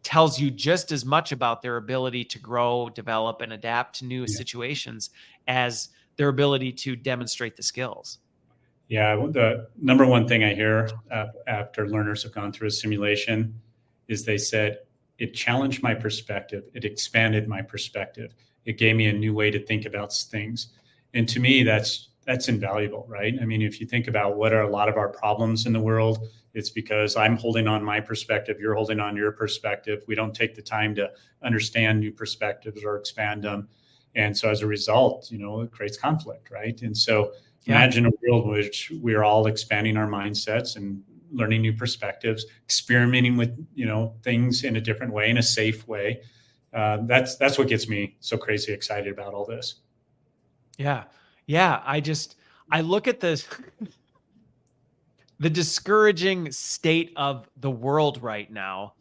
Speaker 1: tells you just as much about their ability to grow, develop, and adapt to new situations as their ability to demonstrate the skills.
Speaker 2: Yeah, the number one thing I hear after learners have gone through a simulation is they said, it challenged my perspective. It expanded my perspective. It gave me a new way to think about things. And to me, that's invaluable, right? I mean, if you think about what are a lot of our problems in the world, it's because I'm holding on my perspective, you're holding on your perspective. We don't take the time to understand new perspectives or expand them. And so as a result, it creates conflict, right? And so imagine a world in which we're all expanding our mindsets and learning new perspectives, experimenting with, things in a different way, in a safe way. That's what gets me so crazy excited about all this.
Speaker 1: Yeah. Yeah. I look at this, the discouraging state of the world right now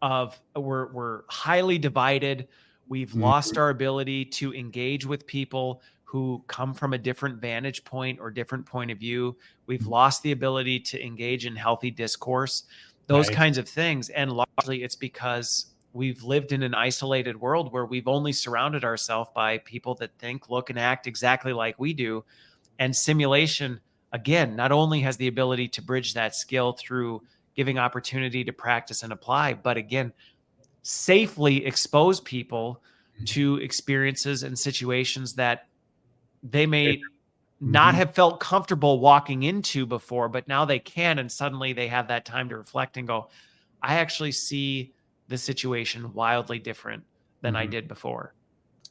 Speaker 1: of we're highly divided. We've lost our ability to engage with people who come from a different vantage point or different point of view. We've lost the ability to engage in healthy discourse, those kinds of things. And largely it's because we've lived in an isolated world where we've only surrounded ourselves by people that think, look, and act exactly like we do. And simulation, again, not only has the ability to bridge that skill through giving opportunity to practice and apply, but again, safely expose people to experiences and situations that they may not have felt comfortable walking into before, but now they can. And suddenly they have that time to reflect and go, I actually see the situation wildly different than I did before.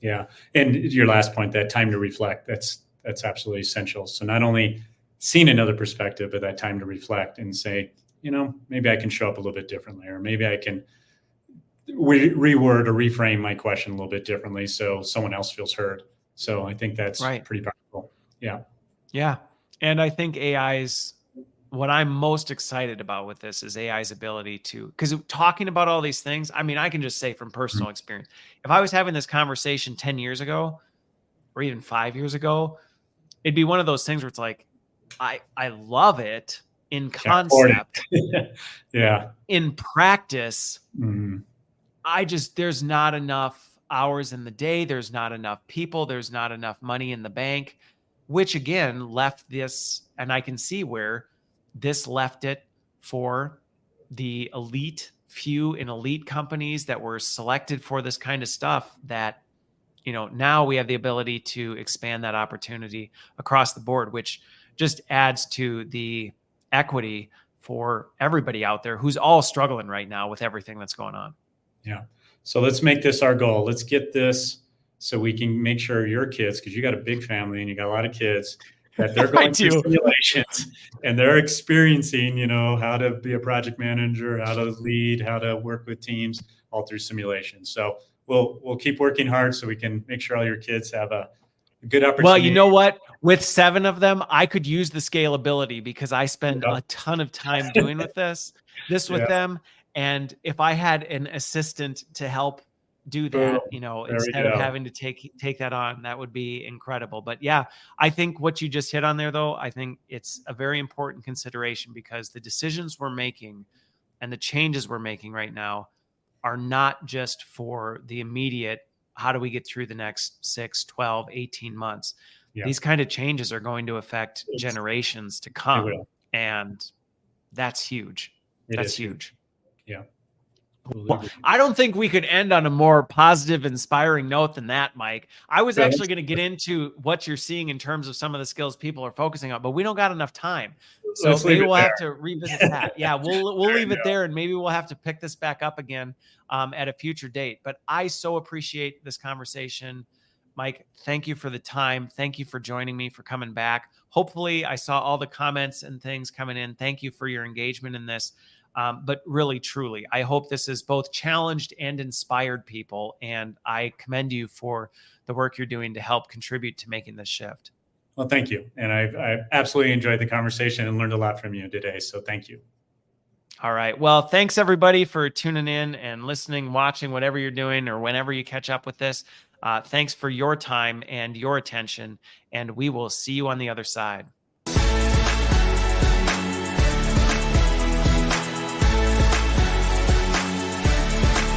Speaker 2: Yeah. And your last point, that time to reflect, that's absolutely essential. So not only seeing another perspective, but that time to reflect and say, maybe I can show up a little bit differently, or maybe I can reword or reframe my question a little bit differently so someone else feels heard. So I think that's pretty powerful. Yeah.
Speaker 1: Yeah. And I think what I'm most excited about with this is AI's ability to, because talking about all these things, I mean, I can just say from personal experience, if I was having this conversation 10 years ago or even 5 years ago, it'd be one of those things where it's like, I love it in concept.
Speaker 2: Yeah.
Speaker 1: In practice, there's not enough hours in the day. There's not enough people. There's not enough money in the bank, which again left this, and I can see where this left it for the elite few in elite companies that were selected for this kind of stuff that, now we have the ability to expand that opportunity across the board, which just adds to the equity for everybody out there who's all struggling right now with everything that's going on.
Speaker 2: Yeah. So let's make this our goal. Let's get this so we can make sure your kids, because you got a big family and you got a lot of kids, that they're going through simulations and they're experiencing, how to be a project manager, how to lead, how to work with teams, all through simulations. So we'll keep working hard so we can make sure all your kids have a good opportunity.
Speaker 1: Well, you know what? With 7 of them, I could use the scalability because I spend a ton of time doing with this with them. And if I had an assistant to help do that, instead of having to take that on, that would be incredible. But yeah, I think what you just hit on there, though, I think it's a very important consideration, because the decisions we're making and the changes we're making right now are not just for the immediate, how do we get through the next 6, 12, 18 months? Yeah. These kind of changes are going to affect generations to come. And that's huge. That's huge.
Speaker 2: Yeah.
Speaker 1: Well, I don't think we could end on a more positive, inspiring note than that, Mike. I was actually going to get into what you're seeing in terms of some of the skills people are focusing on, but we don't got enough time. So maybe we'll have to revisit that. Yeah, we'll leave it there, and maybe we'll have to pick this back up again at a future date. But I so appreciate this conversation. Mike, thank you for the time. Thank you for joining me, for coming back. Hopefully I saw all the comments and things coming in. Thank you for your engagement in this. But really, truly, I hope this has both challenged and inspired people. And I commend you for the work you're doing to help contribute to making this shift.
Speaker 2: Well, thank you. And I absolutely enjoyed the conversation and learned a lot from you today. So thank you.
Speaker 1: All right. Well, thanks everybody for tuning in and listening, watching, whatever you're doing, or whenever you catch up with this. Thanks for your time and your attention. And we will see you on the other side.